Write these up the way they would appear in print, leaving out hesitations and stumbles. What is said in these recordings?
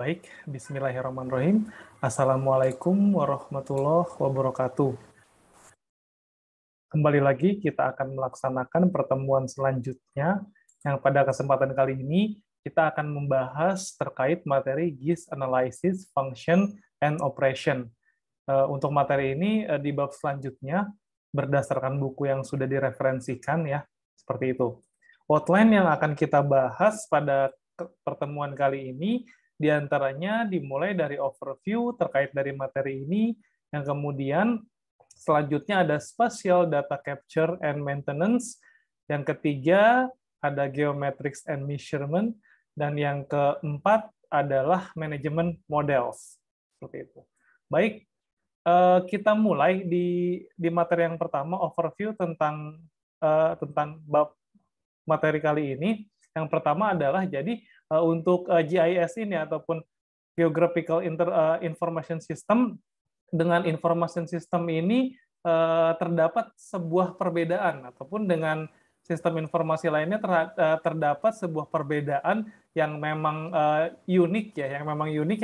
Baik, bismillahirrahmanirrahim. Assalamualaikum warahmatullahi wabarakatuh. Kembali lagi kita akan melaksanakan pertemuan selanjutnya, yang pada kesempatan kali ini kita akan membahas terkait materi GIS Analysis, Function, and Operation. Untuk materi ini di bab selanjutnya, berdasarkan buku yang sudah direferensikan ya, seperti itu. Outline yang akan kita bahas pada pertemuan kali ini diantaranya dimulai dari overview terkait dari materi ini, yang kemudian selanjutnya ada spatial data capture and maintenance, yang ketiga ada geometrics and measurement, dan yang keempat adalah management models. Seperti itu. Baik, kita mulai di materi yang pertama, overview tentang bab materi kali ini. Yang pertama adalah jadi untuk GIS ini ataupun Geographical Information System, dengan information system ini terdapat sebuah perbedaan, ataupun dengan sistem informasi lainnya terdapat sebuah perbedaan yang memang unik ya, yang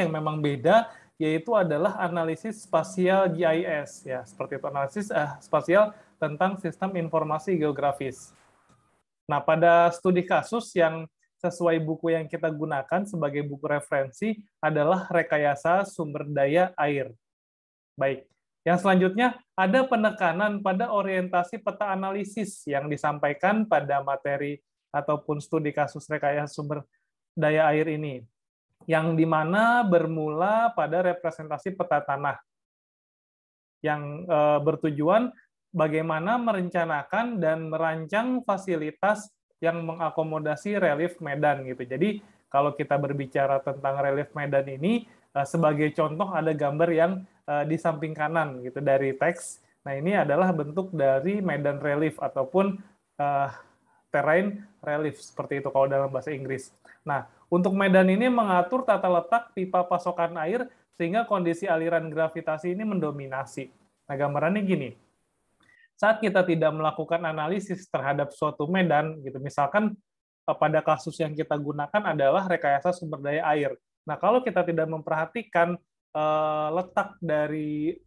memang beda, yaitu adalah analisis spasial GIS ya, seperti itu, analisis spasial tentang sistem informasi geografis. Nah, pada studi kasus yang sesuai buku yang kita gunakan sebagai buku referensi adalah rekayasa sumber daya air. Baik, yang selanjutnya ada penekanan pada orientasi peta analisis yang disampaikan pada materi ataupun studi kasus rekayasa sumber daya air ini, yang dimana bermula pada representasi peta tanah, yang bertujuan bagaimana merencanakan dan merancang fasilitas yang mengakomodasi relief medan gitu. Jadi kalau kita berbicara tentang relief medan ini, sebagai contoh ada gambar yang di samping kanan gitu dari teks. Nah, ini adalah bentuk dari medan relief ataupun terrain relief, seperti itu kalau dalam bahasa Inggris. Nah, untuk medan ini mengatur tata letak pipa pasokan air sehingga kondisi aliran gravitasi ini mendominasi. Nah, gambarannya gini. Saat kita tidak melakukan analisis terhadap suatu medan, gitu, misalkan pada kasus yang kita gunakan adalah rekayasa sumber daya air. Nah, kalau kita tidak memperhatikan letak dari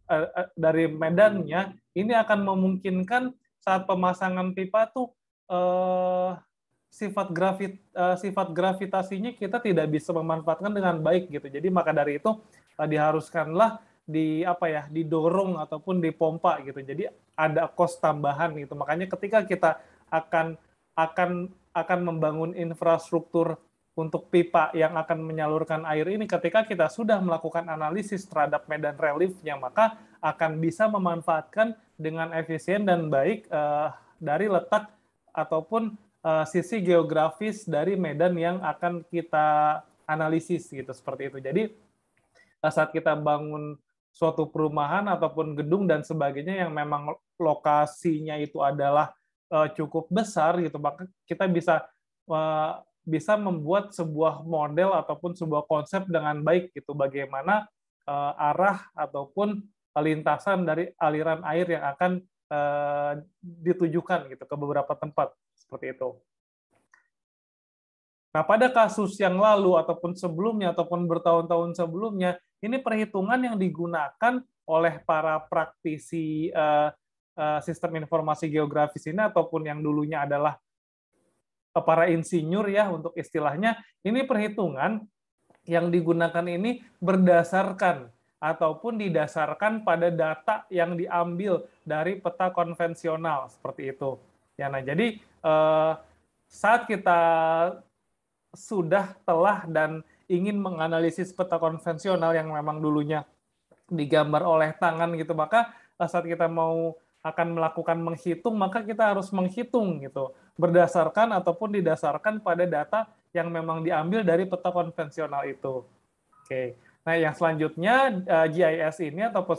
medannya, ini akan memungkinkan saat pemasangan pipa tuh sifat gravitasinya kita tidak bisa memanfaatkan dengan baik gitu. Jadi maka dari itu diharuskanlah didorong ataupun dipompa gitu. Jadi ada cost tambahan gitu. Makanya ketika kita akan membangun infrastruktur untuk pipa yang akan menyalurkan air ini, ketika kita sudah melakukan analisis terhadap medan reliefnya, maka akan bisa memanfaatkan dengan efisien dan baik dari letak ataupun sisi geografis dari medan yang akan kita analisis gitu, seperti itu. Jadi saat kita bangun suatu perumahan ataupun gedung dan sebagainya yang memang lokasinya itu adalah cukup besar gitu, maka kita bisa membuat sebuah model ataupun sebuah konsep dengan baik gitu, bagaimana arah ataupun lintasan dari aliran air yang akan ditujukan gitu ke beberapa tempat, seperti itu. Nah, pada kasus yang lalu ataupun sebelumnya ataupun bertahun-tahun sebelumnya, ini perhitungan yang digunakan oleh para praktisi sistem informasi geografis ini ataupun yang dulunya adalah para insinyur ya untuk istilahnya, ini perhitungan yang digunakan ini berdasarkan ataupun didasarkan pada data yang diambil dari peta konvensional, seperti itu. Ya, nah jadi saat kita telah dan ingin menganalisis peta konvensional yang memang dulunya digambar oleh tangan gitu, maka saat kita akan melakukan menghitung, maka kita harus menghitung gitu berdasarkan ataupun didasarkan pada data yang memang diambil dari peta konvensional itu. Oke. Nah, yang selanjutnya GIS ini ataupun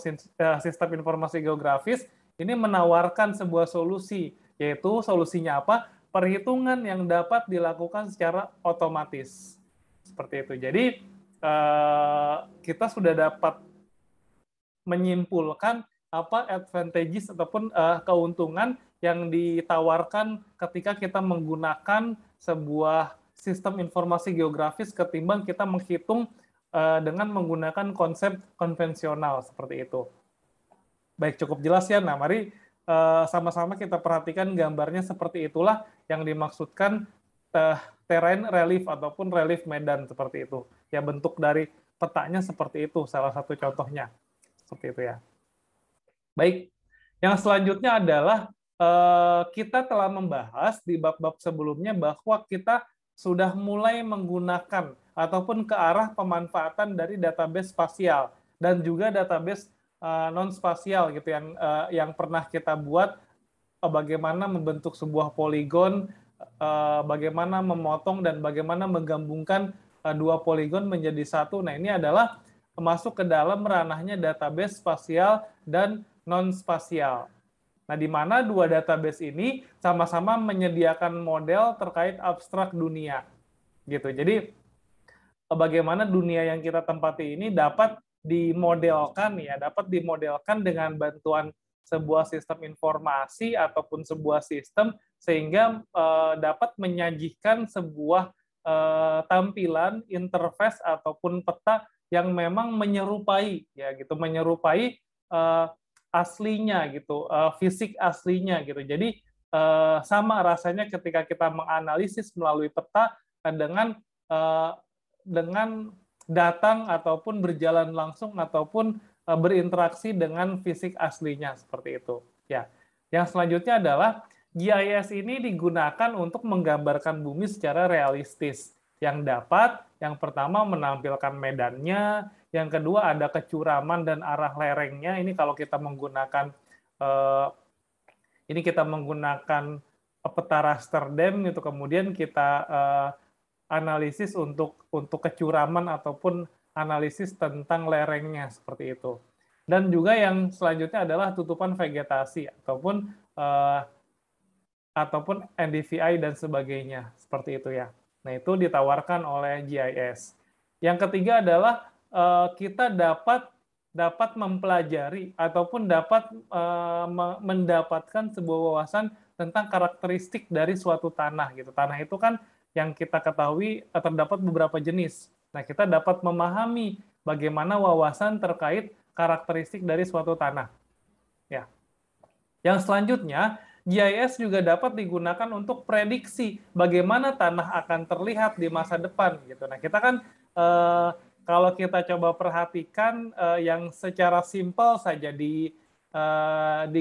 sistem informasi geografis ini menawarkan sebuah solusi, yaitu solusinya apa? Perhitungan yang dapat dilakukan secara otomatis. Seperti itu. Jadi kita sudah dapat menyimpulkan apa advantages ataupun keuntungan yang ditawarkan ketika kita menggunakan sebuah sistem informasi geografis ketimbang kita menghitung dengan menggunakan konsep konvensional seperti itu. Baik, cukup jelas ya. Nah, mari sama-sama kita perhatikan gambarnya seperti itulah yang dimaksudkan terrain relief ataupun relief medan seperti itu. Ya, bentuk dari petanya seperti itu, salah satu contohnya. Seperti itu ya. Baik, yang selanjutnya adalah kita telah membahas di bab-bab sebelumnya bahwa kita sudah mulai menggunakan ataupun ke arah pemanfaatan dari database spasial dan juga database non spasial gitu yang pernah kita buat, bagaimana membentuk sebuah poligon, bagaimana memotong dan bagaimana menggabungkan dua poligon menjadi satu. Nah, ini adalah masuk ke dalam ranahnya database spasial dan non spasial. Nah, di mana dua database ini sama-sama menyediakan model terkait abstrak dunia. Gitu. Jadi bagaimana dunia yang kita tempati ini dapat dimodelkan ya, dapat dimodelkan dengan bantuan sebuah sistem informasi ataupun sebuah sistem sehingga dapat menyajikan sebuah tampilan interface ataupun peta yang memang menyerupai ya gitu, menyerupai aslinya gitu, fisik aslinya gitu. Jadi sama rasanya ketika kita menganalisis melalui peta dengan datang ataupun berjalan langsung ataupun berinteraksi dengan fisik aslinya seperti itu. Ya. Yang selanjutnya adalah GIS ini digunakan untuk menggambarkan bumi secara realistis yang dapat yang pertama menampilkan medannya, yang kedua ada kecuraman dan arah lerengnya. Ini kalau kita menggunakan peta raster dam itu kemudian kita analisis untuk kecuraman ataupun analisis tentang lerengnya seperti itu. Dan juga yang selanjutnya adalah tutupan vegetasi ataupun NDVI dan sebagainya seperti itu ya. Nah, itu ditawarkan oleh GIS. Yang ketiga adalah kita dapat mempelajari ataupun dapat mendapatkan sebuah wawasan tentang karakteristik dari suatu tanah gitu. Tanah itu kan yang kita ketahui terdapat beberapa jenis. Nah, kita dapat memahami bagaimana wawasan terkait karakteristik dari suatu tanah. Ya. Yang selanjutnya, GIS juga dapat digunakan untuk prediksi bagaimana tanah akan terlihat di masa depan gitu. Nah, kita kan kalau kita coba perhatikan yang secara simpel saja di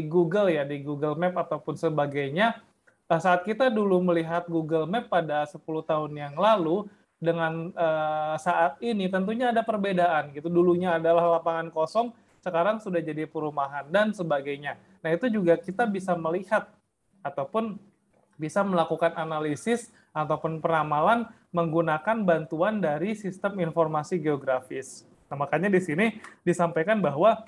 Google ya, di Google Map ataupun sebagainya, saat kita dulu melihat Google Map pada 10 tahun yang lalu dengan saat ini tentunya ada perbedaan gitu. Dulunya adalah lapangan kosong, sekarang sudah jadi perumahan dan sebagainya. Nah, itu juga kita bisa melihat ataupun bisa melakukan analisis ataupun peramalan menggunakan bantuan dari sistem informasi geografis. Nah, makanya di sini disampaikan bahwa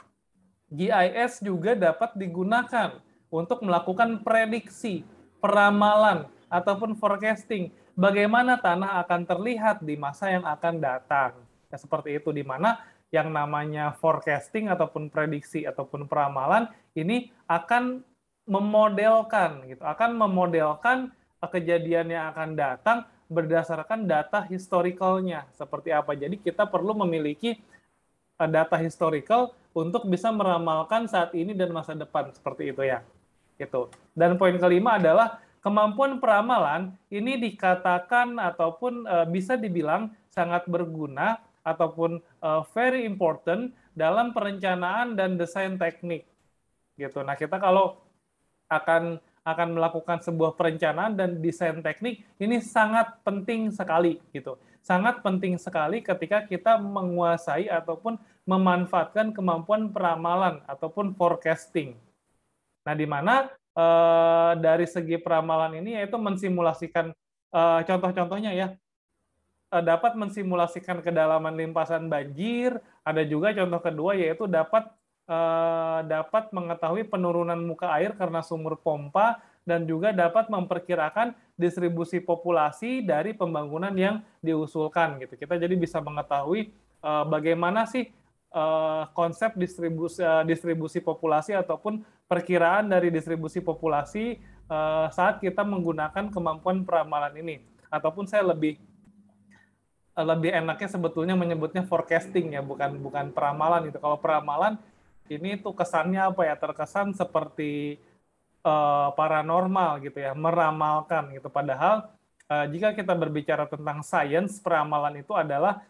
GIS juga dapat digunakan untuk melakukan prediksi, peramalan, ataupun forecasting. Bagaimana tanah akan terlihat di masa yang akan datang. Ya, seperti itu, di mana yang namanya forecasting ataupun prediksi ataupun peramalan ini akan memodelkan gitu, akan memodelkan kejadian yang akan datang berdasarkan data historicalnya seperti apa. Jadi kita perlu memiliki data historical untuk bisa meramalkan saat ini dan masa depan seperti itu ya. Gitu. Dan poin kelima adalah kemampuan peramalan ini dikatakan ataupun bisa dibilang sangat berguna ataupun very important dalam perencanaan dan desain teknik. Gitu. Nah, kita kalau akan melakukan sebuah perencanaan dan desain teknik ini sangat penting sekali gitu. Sangat penting sekali ketika kita menguasai ataupun memanfaatkan kemampuan peramalan ataupun forecasting. Nah, di mana dari segi peramalan ini yaitu mensimulasikan contoh-contohnya ya, dapat mensimulasikan kedalaman limpasan banjir. Ada juga contoh kedua yaitu dapat mengetahui penurunan muka air karena sumur pompa dan juga dapat memperkirakan distribusi populasi dari pembangunan yang diusulkan gitu. Kita jadi bisa mengetahui bagaimana sih konsep distribusi populasi ataupun perkiraan dari distribusi populasi saat kita menggunakan kemampuan peramalan ini. Ataupun saya lebih lebih enaknya sebetulnya menyebutnya forecasting ya, bukan peramalan gitu. Kalau peramalan ini tuh kesannya apa ya? Terkesan seperti paranormal gitu ya, meramalkan gitu. Padahal jika kita berbicara tentang science, peramalan itu adalah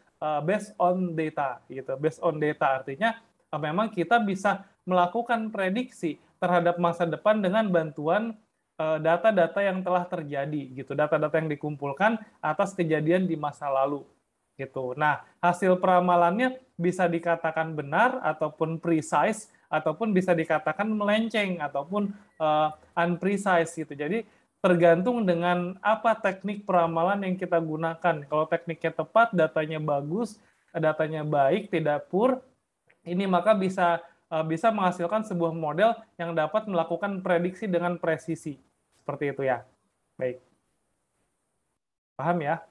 based on data gitu. Based on data artinya memang kita bisa melakukan prediksi terhadap masa depan dengan bantuan data-data yang telah terjadi gitu, data-data yang dikumpulkan atas kejadian di masa lalu gitu. Nah, hasil peramalannya bisa dikatakan benar ataupun precise ataupun bisa dikatakan melenceng ataupun unprecise gitu. Jadi tergantung dengan apa teknik peramalan yang kita gunakan. Kalau tekniknya tepat, datanya bagus, datanya baik, tidak pur, ini maka bisa menghasilkan sebuah model yang dapat melakukan prediksi dengan presisi. Seperti itu ya. Baik. Paham ya?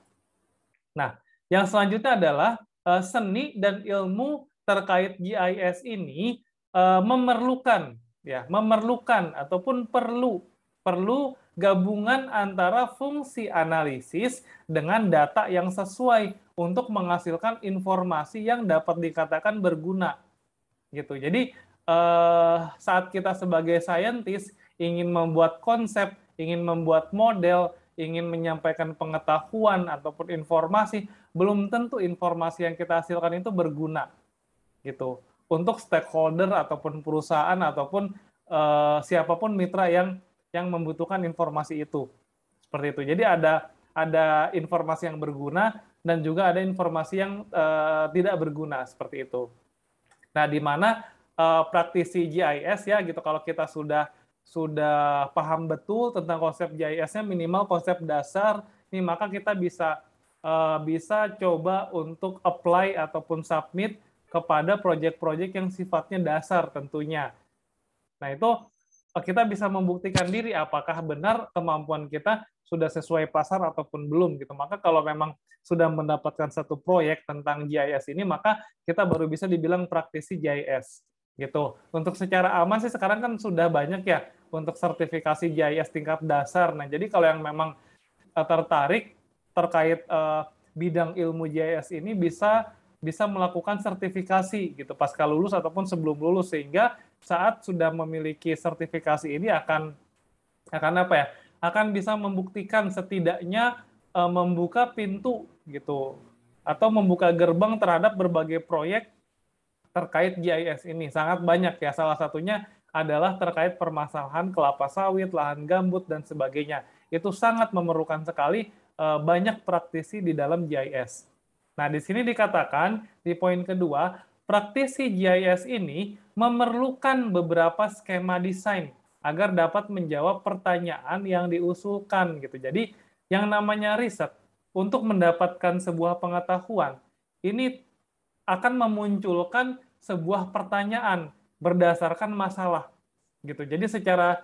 Nah, yang selanjutnya adalah seni dan ilmu terkait GIS ini memerlukan ataupun perlu gabungan antara fungsi analisis dengan data yang sesuai untuk menghasilkan informasi yang dapat dikatakan berguna gitu. Jadi saat kita sebagai saintis ingin membuat konsep, ingin membuat model, ingin menyampaikan pengetahuan ataupun informasi, belum tentu informasi yang kita hasilkan itu berguna gitu untuk stakeholder ataupun perusahaan ataupun siapapun mitra yang membutuhkan informasi itu. Seperti itu. Jadi ada informasi yang berguna dan juga ada informasi yang tidak berguna seperti itu. Nah, di mana praktisi GIS ya gitu, kalau kita sudah paham betul tentang konsep GIS-nya, minimal konsep dasar, nih maka kita bisa coba untuk apply ataupun submit kepada proyek-proyek yang sifatnya dasar tentunya. Nah, itu kita bisa membuktikan diri apakah benar kemampuan kita sudah sesuai pasar ataupun belum gitu. Maka kalau memang sudah mendapatkan satu proyek tentang GIS ini, maka kita baru bisa dibilang praktisi GIS gitu. Untuk secara aman sih sekarang kan sudah banyak ya untuk sertifikasi GIS tingkat dasar. Nah, jadi kalau yang memang tertarik terkait bidang ilmu GIS ini bisa melakukan sertifikasi gitu pasca lulus ataupun sebelum lulus, sehingga saat sudah memiliki sertifikasi ini akan apa ya? Akan bisa membuktikan setidaknya membuka pintu gitu atau membuka gerbang terhadap berbagai proyek terkait GIS ini. Sangat banyak ya. Salah satunya adalah terkait permasalahan kelapa sawit, lahan gambut dan sebagainya. Itu sangat memerlukan sekali banyak praktisi di dalam GIS. Nah, di sini dikatakan di poin kedua, praktisi GIS ini memerlukan beberapa skema desain agar dapat menjawab pertanyaan yang diusulkan gitu. Jadi, yang namanya riset untuk mendapatkan sebuah pengetahuan ini akan memunculkan sebuah pertanyaan berdasarkan masalah gitu. Jadi secara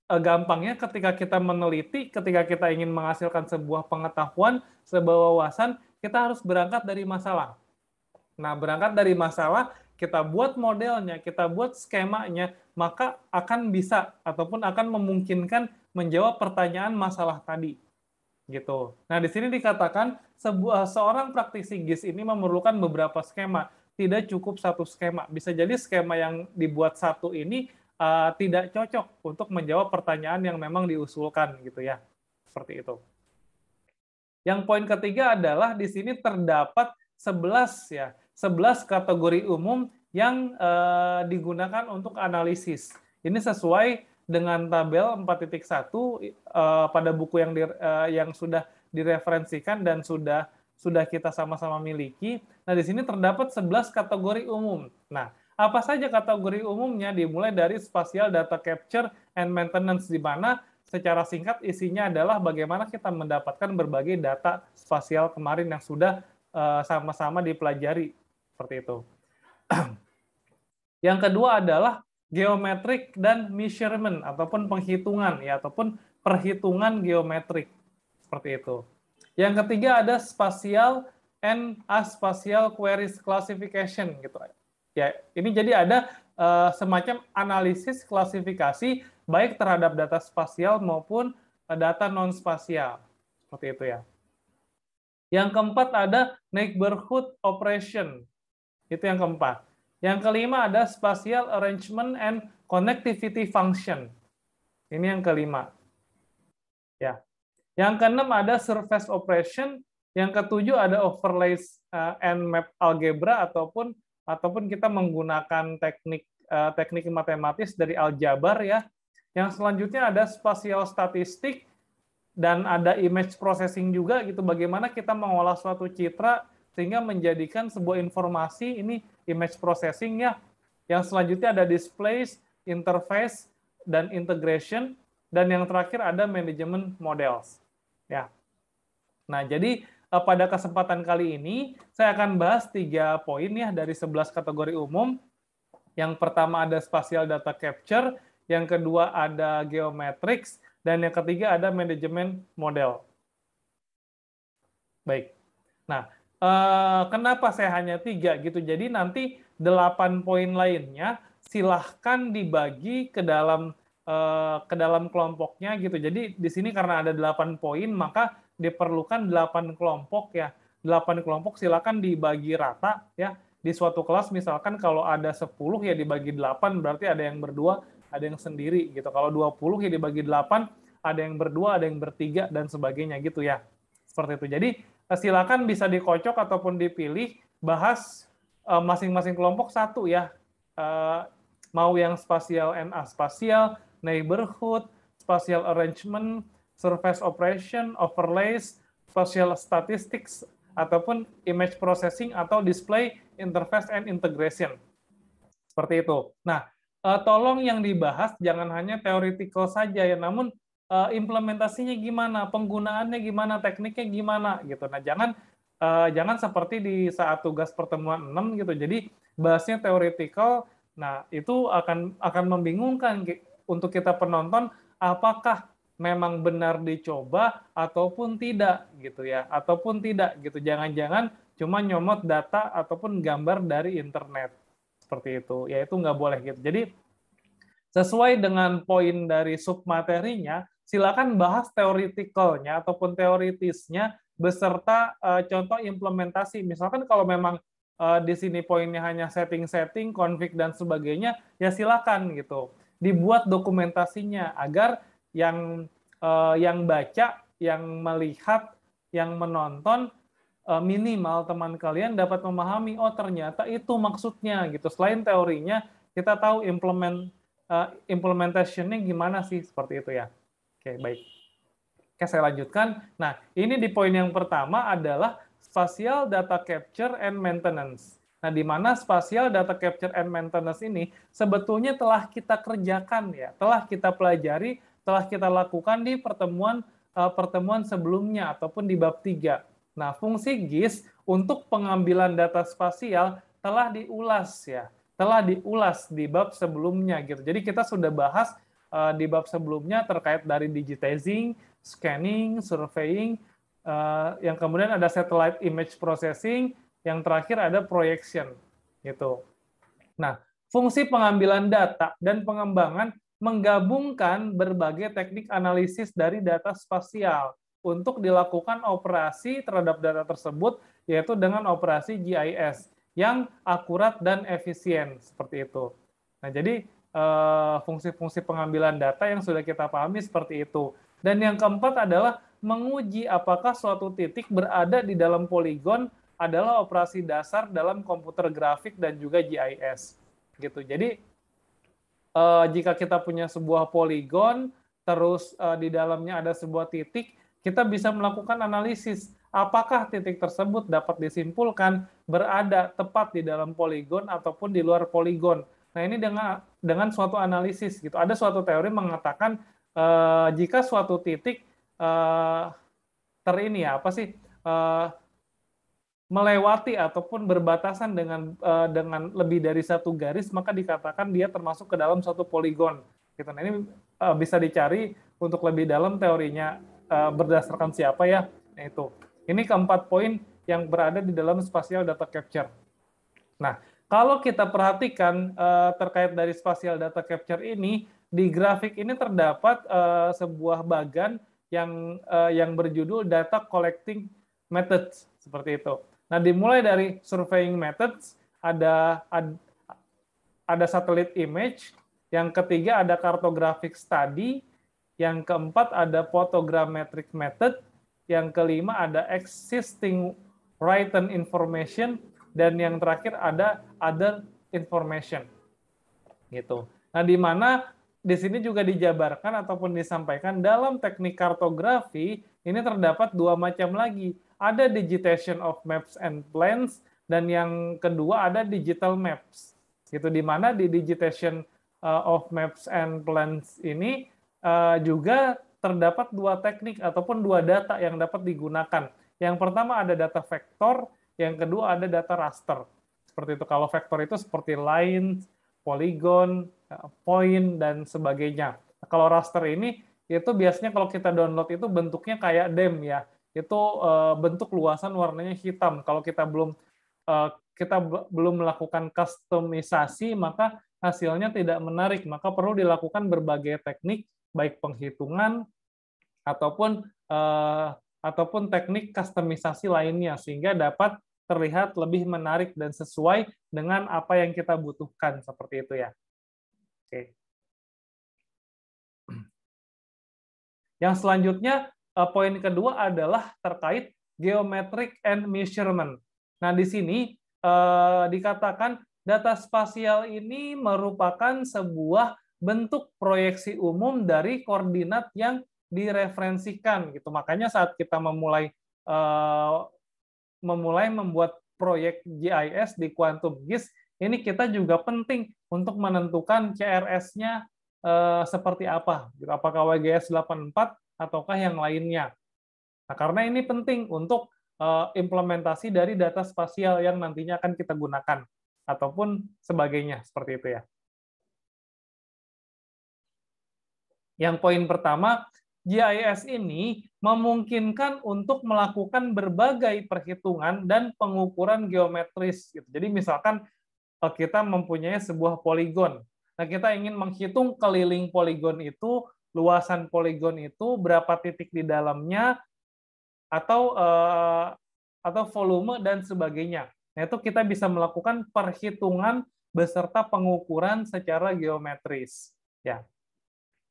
gampangnya ketika kita meneliti, ketika kita ingin menghasilkan sebuah pengetahuan, sebuah wawasan, kita harus berangkat dari masalah. Nah, berangkat dari masalah, kita buat modelnya, kita buat skemanya, maka akan bisa ataupun akan memungkinkan menjawab pertanyaan masalah tadi. Gitu. Nah, di sini dikatakan seorang praktisi GIS ini memerlukan beberapa skema. Tidak cukup satu skema. Bisa jadi skema yang dibuat satu ini tidak cocok untuk menjawab pertanyaan yang memang diusulkan gitu ya. Seperti itu. Yang poin ketiga adalah di sini terdapat 11 kategori umum yang digunakan untuk analisis. Ini sesuai dengan tabel 4.1 pada buku yang sudah direferensikan dan sudah kita sama-sama miliki. Nah, di sini terdapat 11 kategori umum. Nah, apa saja kategori umumnya? Dimulai dari spatial data capture and maintenance, di mana secara singkat isinya adalah bagaimana kita mendapatkan berbagai data spasial kemarin yang sudah sama-sama dipelajari. Seperti itu. Yang kedua adalah geometrik dan measurement ataupun penghitungan ya, ataupun perhitungan geometrik. Seperti itu. Yang ketiga ada spatial and aspatial queries classification gitu. Ya, ini jadi ada semacam analisis klasifikasi baik terhadap data spasial maupun data non spasial. Seperti itu ya. Yang keempat ada neighborhood operation. Itu yang keempat. Yang kelima ada spatial arrangement and connectivity function. Ini yang kelima. Ya. Yang keenam ada surface operation. Yang ketujuh ada overlays and map algebra ataupun kita menggunakan teknik matematis dari aljabar ya. Yang selanjutnya ada spatial statistik dan ada image processing juga gitu. Bagaimana kita mengolah suatu citra sehingga menjadikan sebuah informasi, ini image processing ya. Yang selanjutnya ada displays, interface, dan integration. Dan yang terakhir ada management models. Ya. Nah, jadi pada kesempatan kali ini saya akan bahas 3 poin ya dari 11 kategori umum. Yang pertama ada spatial data capture, yang kedua ada geometrics, dan yang ketiga ada management model. Baik. Nah, kenapa saya hanya 3 gitu? Jadi nanti 8 poin lainnya silahkan dibagi ke dalam kelompoknya gitu. Jadi di sini karena ada 8 poin, maka diperlukan 8 kelompok ya. 8 kelompok silakan dibagi rata ya. Di suatu kelas misalkan kalau ada 10 ya dibagi 8, berarti ada yang berdua, ada yang sendiri gitu. Kalau 20 ya dibagi 8, ada yang berdua, ada yang bertiga, dan sebagainya gitu ya. Seperti itu. Jadi silakan bisa dikocok ataupun dipilih, bahas masing-masing kelompok satu ya. Mau yang spatial and aspatial, neighborhood, spatial arrangement, surface operation, overlays, spatial statistics, ataupun image processing atau display, interface, and integration. Seperti itu. Nah, tolong yang dibahas jangan hanya theoretical saja ya, namun implementasinya gimana, penggunaannya gimana, tekniknya gimana gitu. Nah, jangan seperti di saat tugas pertemuan 6 gitu. Jadi bahasnya theoretical, nah itu akan membingungkan untuk kita penonton, apakah memang benar dicoba ataupun tidak gitu ya, ataupun tidak gitu. Jangan-jangan cuma nyomot data ataupun gambar dari internet seperti itu. Ya itu nggak boleh gitu. Jadi sesuai dengan poin dari submaterinya, silakan bahas teoretikalnya ataupun teoritisnya beserta contoh implementasi. Misalkan kalau memang di sini poinnya hanya setting-setting, config dan sebagainya, ya silakan gitu. Dibuat dokumentasinya agar yang baca, yang melihat, yang menonton minimal teman kalian dapat memahami, oh ternyata itu maksudnya gitu. Selain teorinya, kita tahu implementation-nya gimana sih, seperti itu ya. Oke, baik. Oke, saya lanjutkan. Nah, ini di poin yang pertama adalah spatial data capture and maintenance. Nah, di mana spatial data capture and maintenance ini sebetulnya telah kita kerjakan ya, telah kita pelajari, telah kita lakukan di pertemuan sebelumnya ataupun di bab 3. Nah, fungsi GIS untuk pengambilan data spasial telah diulas ya, telah diulas di bab sebelumnya gitu. Jadi kita sudah bahas di bab sebelumnya terkait dari digitizing, scanning, surveying, yang kemudian ada satellite image processing, yang terakhir ada projection gitu. Nah, fungsi pengambilan data dan pengembangan menggabungkan berbagai teknik analisis dari data spasial untuk dilakukan operasi terhadap data tersebut, yaitu dengan operasi GIS yang akurat dan efisien, seperti itu. Nah, jadi fungsi-fungsi pengambilan data yang sudah kita pahami seperti itu. Dan yang keempat adalah menguji apakah suatu titik berada di dalam poligon adalah operasi dasar dalam komputer grafik dan juga GIS. Gitu. Jadi jika kita punya sebuah poligon, terus di dalamnya ada sebuah titik, kita bisa melakukan analisis apakah titik tersebut dapat disimpulkan berada tepat di dalam poligon ataupun di luar poligon. Nah, ini dengan suatu analisis gitu. Ada suatu teori mengatakan jika suatu titik melewati ataupun berbatasan dengan lebih dari satu garis, maka dikatakan dia termasuk ke dalam suatu poligon. Gitu. Nah, ini bisa dicari untuk lebih dalam teorinya berdasarkan siapa ya. Nah, itu. Ini keempat poin yang berada di dalam spatial data capture. Nah, kalau kita perhatikan terkait dari spatial data capture ini, di grafik ini terdapat sebuah bagan yang berjudul data collecting methods. Seperti itu. Nah, dimulai dari surveying methods, ada satellite image, yang ketiga ada cartographic study, yang keempat ada photogrammetric method, yang kelima ada existing written information, dan yang terakhir ada other information. Gitu. Nah, di mana di sini juga dijabarkan ataupun disampaikan dalam teknik kartografi ini terdapat dua macam lagi. Ada digitation of maps and plans, dan yang kedua ada digital maps. Gitu, di mana di digitation of maps and plans ini juga terdapat dua teknik ataupun dua data yang dapat digunakan. Yang pertama ada data vektor, yang kedua ada data raster. Seperti itu. Kalau vektor itu seperti line, polygon, point, dan sebagainya. Kalau raster ini itu biasanya kalau kita download itu bentuknya kayak DEM ya. Itu bentuk luasan warnanya hitam. Kalau kita belum melakukan kustomisasi, maka hasilnya tidak menarik. Maka perlu dilakukan berbagai teknik, baik penghitungan ataupun teknik kustomisasi lainnya, sehingga dapat terlihat lebih menarik dan sesuai dengan apa yang kita butuhkan, seperti itu ya. Oke. Yang selanjutnya, poin kedua adalah terkait geometric and measurement. Nah, di sini dikatakan data spasial ini merupakan sebuah bentuk proyeksi umum dari koordinat yang direferensikan gitu. Makanya saat kita memulai membuat proyek GIS di Quantum GIS, ini kita juga penting untuk menentukan CRS-nya seperti apa. Apakah WGS 84 ataukah yang lainnya. Nah, karena ini penting untuk implementasi dari data spasial yang nantinya akan kita gunakan, ataupun sebagainya, seperti itu ya. Yang poin pertama, GIS ini memungkinkan untuk melakukan berbagai perhitungan dan pengukuran geometris. Jadi misalkan kita mempunyai sebuah poligon. Nah, kita ingin menghitung keliling poligon itu, luasan poligon itu, berapa titik di dalamnya, atau volume dan sebagainya. Nah, itu kita bisa melakukan perhitungan beserta pengukuran secara geometris. Ya.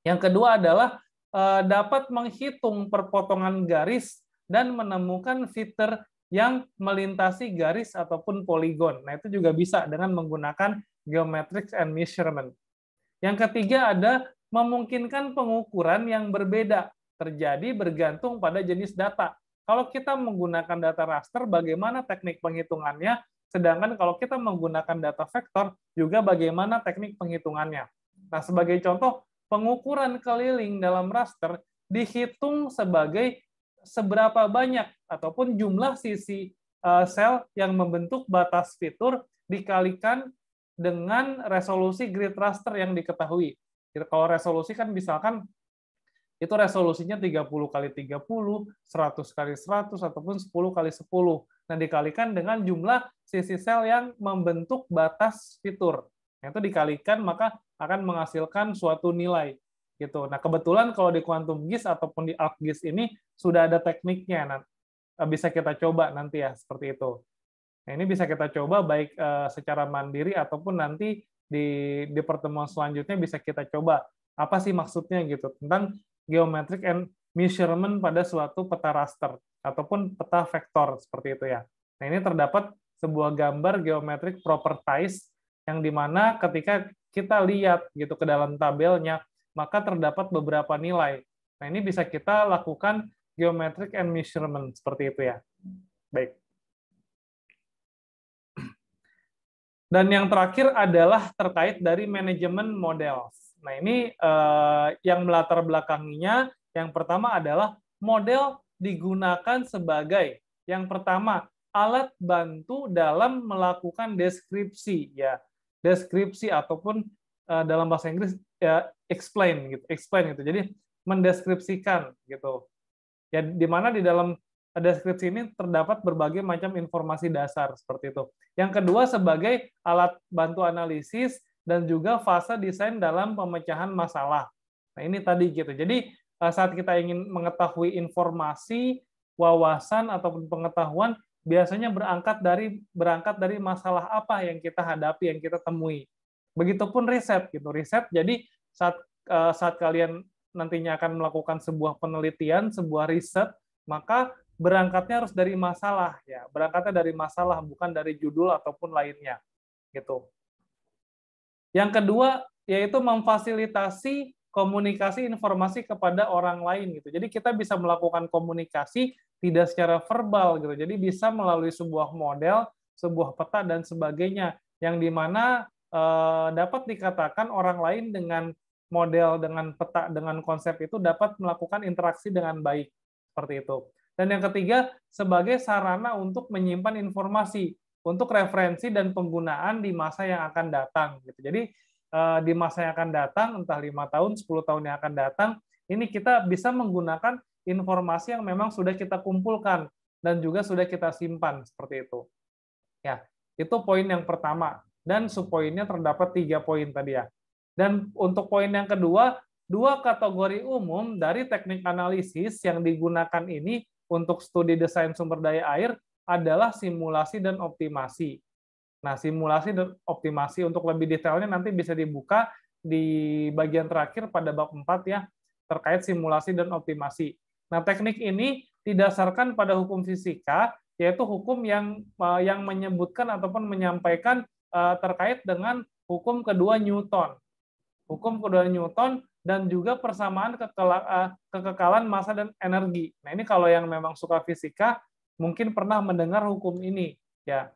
Yang kedua adalah dapat menghitung perpotongan garis dan menemukan fitur yang melintasi garis ataupun poligon. Nah, itu juga bisa dengan menggunakan geometrics and measurement. Yang ketiga ada memungkinkan pengukuran yang berbeda terjadi bergantung pada jenis data. Kalau kita menggunakan data raster, bagaimana teknik penghitungannya? Sedangkan kalau kita menggunakan data vektor, juga bagaimana teknik penghitungannya. Nah, sebagai contoh, pengukuran keliling dalam raster dihitung sebagai seberapa banyak ataupun jumlah sisi sel yang membentuk batas fitur dikalikan dengan resolusi grid raster yang diketahui. Jadi kalau resolusi kan misalkan itu resolusinya 30 kali 30, 100 kali 100, ataupun 10 kali 10. Nah, dikalikan dengan jumlah sisi sel yang membentuk batas fitur. Nah, itu dikalikan maka akan menghasilkan suatu nilai. Gitu. Nah, kebetulan kalau di Quantum GIS ataupun di ArcGIS ini sudah ada tekniknya. Nah, bisa kita coba nanti ya, seperti itu. Nah, ini bisa kita coba baik secara mandiri ataupun nanti di pertemuan selanjutnya bisa kita coba apa sih maksudnya gitu tentang geometric and measurement pada suatu peta raster ataupun peta vektor, seperti itu ya. Nah, ini terdapat sebuah gambar geometric properties yang dimana ketika kita lihat gitu ke dalam tabelnya, maka terdapat beberapa nilai. Nah, ini bisa kita lakukan geometric and measurement, seperti itu ya. Baik. Dan yang terakhir adalah terkait dari manajemen model. Nah, ini yang melatar belakanginya, yang pertama adalah model digunakan sebagai, yang pertama, alat bantu dalam melakukan deskripsi, ya, deskripsi ataupun dalam bahasa Inggris ya, explain gitu. Jadi mendeskripsikan gitu. Ya, di mana di dalam deskripsi ini terdapat berbagai macam informasi dasar seperti itu. Yang kedua sebagai alat bantu analisis dan juga fase desain dalam pemecahan masalah. Nah, ini tadi gitu. Jadi saat kita ingin mengetahui informasi, wawasan ataupun pengetahuan biasanya berangkat dari masalah apa yang kita hadapi, yang kita temui. Begitupun riset gitu. Riset jadi saat kalian nantinya akan melakukan sebuah penelitian, sebuah riset, maka berangkatnya harus dari masalah ya. Berangkatnya dari masalah, bukan dari judul ataupun lainnya gitu. Yang kedua yaitu memfasilitasi komunikasi informasi kepada orang lain gitu. Jadi kita bisa melakukan komunikasi tidak secara verbal gitu. Jadi bisa melalui sebuah model, sebuah peta dan sebagainya yang dimana dapat dikatakan orang lain dengan model, dengan peta, dengan konsep itu dapat melakukan interaksi dengan baik seperti itu. Dan yang ketiga sebagai sarana untuk menyimpan informasi untuk referensi dan penggunaan di masa yang akan datang gitu. Jadi di masa yang akan datang, entah 5 tahun, 10 tahun yang akan datang, ini kita bisa menggunakan informasi yang memang sudah kita kumpulkan dan juga sudah kita simpan seperti itu. Ya, itu poin yang pertama. Dan subpoinnya terdapat 3 poin tadi ya. Dan untuk poin yang kedua, 2 kategori umum dari teknik analisis yang digunakan ini untuk studi desain sumber daya air adalah simulasi dan optimasi. Nah, simulasi dan optimasi untuk lebih detailnya nanti bisa dibuka di bagian terakhir pada bab 4 ya, terkait simulasi dan optimasi. Nah, teknik ini didasarkan pada hukum fisika, yaitu hukum yang menyebutkan ataupun menyampaikan terkait dengan hukum kedua Newton. Hukum kedua Newton dan juga persamaan kekekalan massa dan energi. Nah, ini kalau yang memang suka fisika mungkin pernah mendengar hukum ini ya.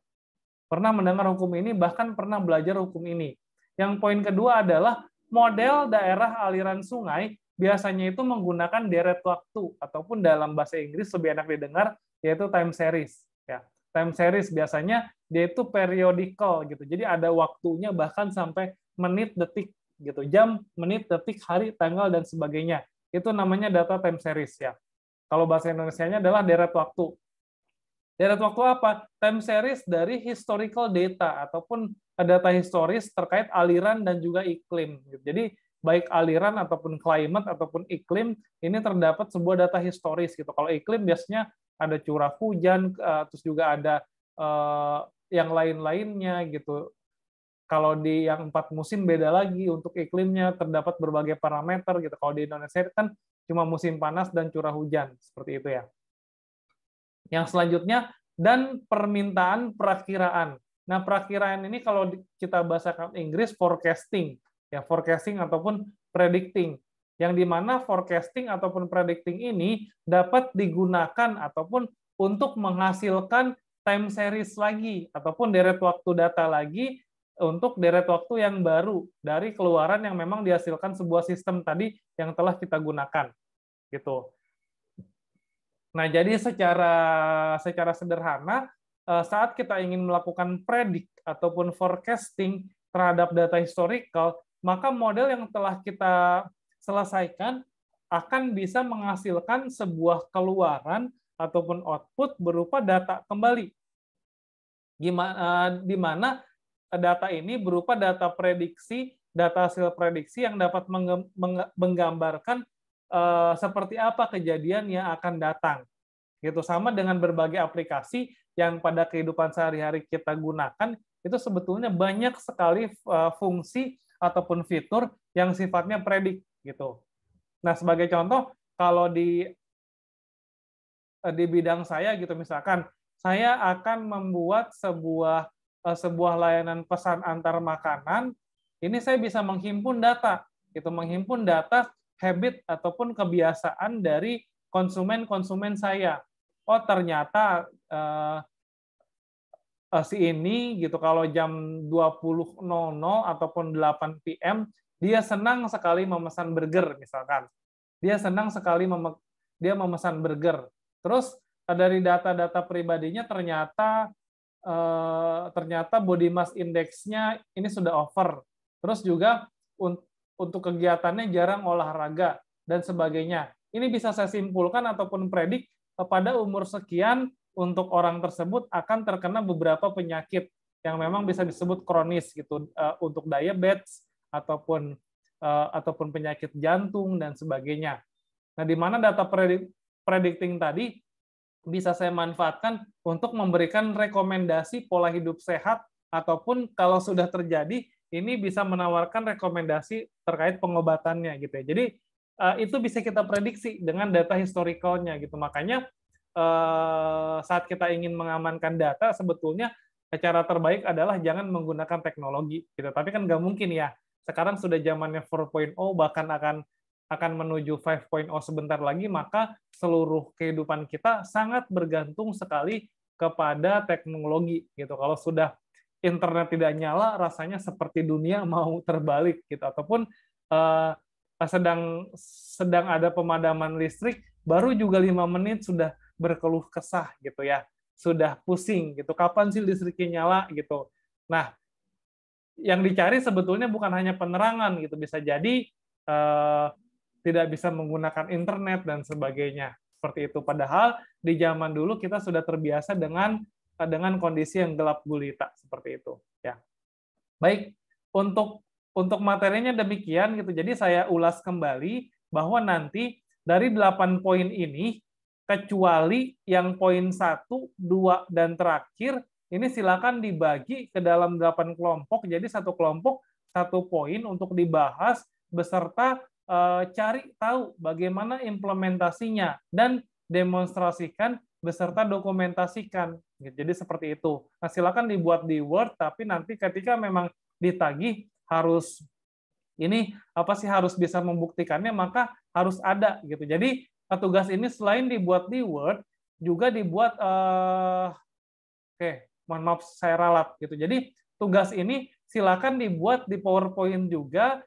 Pernah mendengar hukum ini, bahkan pernah belajar hukum ini. Yang poin kedua adalah model daerah aliran sungai biasanya itu menggunakan deret waktu, ataupun dalam bahasa Inggris lebih enak didengar, yaitu time series. Ya, time series biasanya dia itu periodical gitu. Jadi ada waktunya bahkan sampai menit, detik gitu, jam, menit, detik, hari, tanggal dan sebagainya. Itu namanya data time series ya. Kalau bahasa Indonesianya adalah deret waktu. Deret waktu apa? Time series dari historical data ataupun data historis terkait aliran dan juga iklim. Jadi baik aliran ataupun climate ataupun iklim ini terdapat sebuah data historis gitu. Kalau iklim biasanya ada curah hujan, terus juga ada yang lain-lainnya gitu. Kalau di yang 4 musim beda lagi untuk iklimnya, terdapat berbagai parameter gitu. Kalau di Indonesia kan cuma musim panas dan curah hujan seperti itu ya. Yang selanjutnya, dan permintaan perakiraan. Nah, perakiraan ini kalau kita bahasakan Inggris forecasting, ya forecasting ataupun predicting. Yang dimana forecasting ataupun predicting ini dapat digunakan ataupun untuk menghasilkan time series lagi ataupun deret waktu data lagi untuk deret waktu yang baru dari keluaran yang memang dihasilkan sebuah sistem tadi yang telah kita gunakan, gitu. Nah, jadi secara sederhana, saat kita ingin melakukan predik ataupun forecasting terhadap data historical, maka model yang telah kita selesaikan akan bisa menghasilkan sebuah keluaran ataupun output berupa data kembali. Di mana data ini berupa data prediksi, data hasil prediksi yang dapat menggambarkan seperti apa kejadian yang akan datang. Gitu, sama dengan berbagai aplikasi yang pada kehidupan sehari-hari kita gunakan, itu sebetulnya banyak sekali fungsi ataupun fitur yang sifatnya predik gitu. Nah, sebagai contoh, kalau di bidang saya gitu, misalkan saya akan membuat sebuah layanan pesan antar makanan, ini saya bisa menghimpun data gitu, menghimpun data habit ataupun kebiasaan dari konsumen saya. Oh, ternyata si ini gitu kalau jam 20.00 ataupun 8 PM dia senang sekali memesan burger misalkan. Dia senang sekali dia memesan burger. Terus dari data-data pribadinya ternyata body mass index-nya ini sudah over. Terus juga untuk kegiatannya jarang olahraga dan sebagainya. Ini bisa saya simpulkan ataupun predik pada umur sekian untuk orang tersebut akan terkena beberapa penyakit yang memang bisa disebut kronis gitu, untuk diabetes ataupun penyakit jantung dan sebagainya. Nah, di mana data predicting tadi bisa saya manfaatkan untuk memberikan rekomendasi pola hidup sehat, ataupun kalau sudah terjadi, ini bisa menawarkan rekomendasi terkait pengobatannya gitu ya. Jadi itu bisa kita prediksi dengan data historicalnya gitu. Makanya saat kita ingin mengamankan data, sebetulnya cara terbaik adalah jangan menggunakan teknologi gitu. Tapi kan nggak mungkin ya. Sekarang sudah zamannya 4.0, bahkan akan menuju 5.0 sebentar lagi, maka seluruh kehidupan kita sangat bergantung sekali kepada teknologi gitu. Kalau sudah internet tidak nyala, rasanya seperti dunia mau terbalik gitu. Ataupun sedang ada pemadaman listrik, baru juga 5 menit sudah berkeluh kesah gitu ya, sudah pusing gitu. Kapan sih listriknya nyala gitu? Nah, yang dicari sebetulnya bukan hanya penerangan gitu, bisa jadi tidak bisa menggunakan internet dan sebagainya seperti itu. Padahal di zaman dulu kita sudah terbiasa dengan kondisi yang gelap gulita seperti itu. Ya, baik, untuk materinya demikian gitu. Jadi saya ulas kembali bahwa nanti dari 8 poin ini, kecuali yang poin 1, 2, dan terakhir, ini silakan dibagi ke dalam 8 kelompok. Jadi satu kelompok, satu poin untuk dibahas beserta cari tahu bagaimana implementasinya dan demonstrasikan beserta dokumentasikan. Jadi seperti itu. Nah, silakan dibuat di Word, tapi nanti ketika memang ditagih harus ini apa sih, harus bisa membuktikannya, maka harus ada gitu. Jadi tugas ini selain dibuat di Word, juga dibuat oke, mohon maaf saya ralat gitu. Jadi tugas ini silakan dibuat di PowerPoint juga,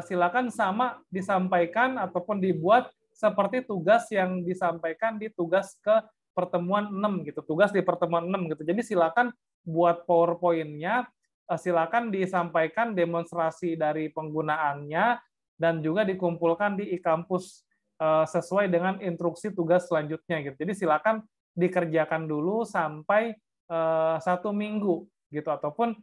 silakan sama disampaikan ataupun dibuat seperti tugas yang disampaikan di tugas ke pertemuan 6 gitu. Tugas di pertemuan 6 gitu. Jadi silakan buat PowerPoint-nya, silakan disampaikan demonstrasi dari penggunaannya dan juga dikumpulkan di e-kampus sesuai dengan instruksi tugas selanjutnya gitu. Jadi silakan dikerjakan dulu sampai 1 minggu gitu, ataupun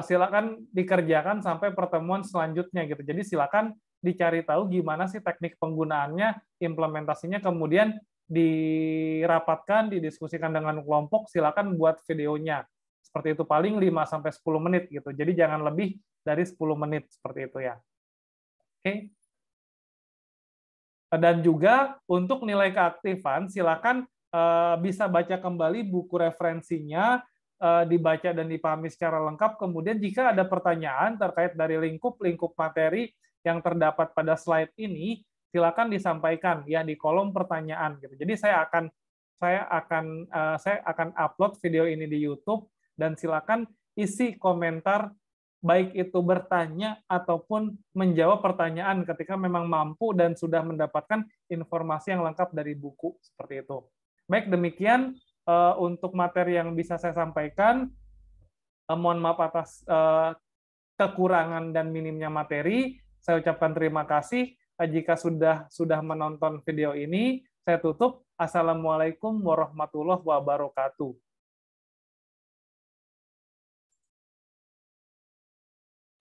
silakan dikerjakan sampai pertemuan selanjutnya gitu. Jadi silakan dicari tahu gimana sih teknik penggunaannya, implementasinya, kemudian dirapatkan, didiskusikan dengan kelompok, silakan buat videonya. Seperti itu, paling 5 sampai 10 menit gitu. Jadi jangan lebih dari 10 menit seperti itu ya. Oke. Dan juga untuk nilai keaktifan, silakan bisa baca kembali buku referensinya, dibaca dan dipahami secara lengkap. Kemudian jika ada pertanyaan terkait dari lingkup materi yang terdapat pada slide ini, silakan disampaikan ya di kolom pertanyaan gitu. Jadi saya akan upload video ini di YouTube, dan silakan isi komentar, baik itu bertanya ataupun menjawab pertanyaan ketika memang mampu dan sudah mendapatkan informasi yang lengkap dari buku seperti itu. Baik, demikian untuk materi yang bisa saya sampaikan. Mohon maaf atas kekurangan dan minimnya materi. Saya ucapkan terima kasih. Jika sudah menonton video ini, saya tutup. Assalamualaikum warahmatullahi wabarakatuh.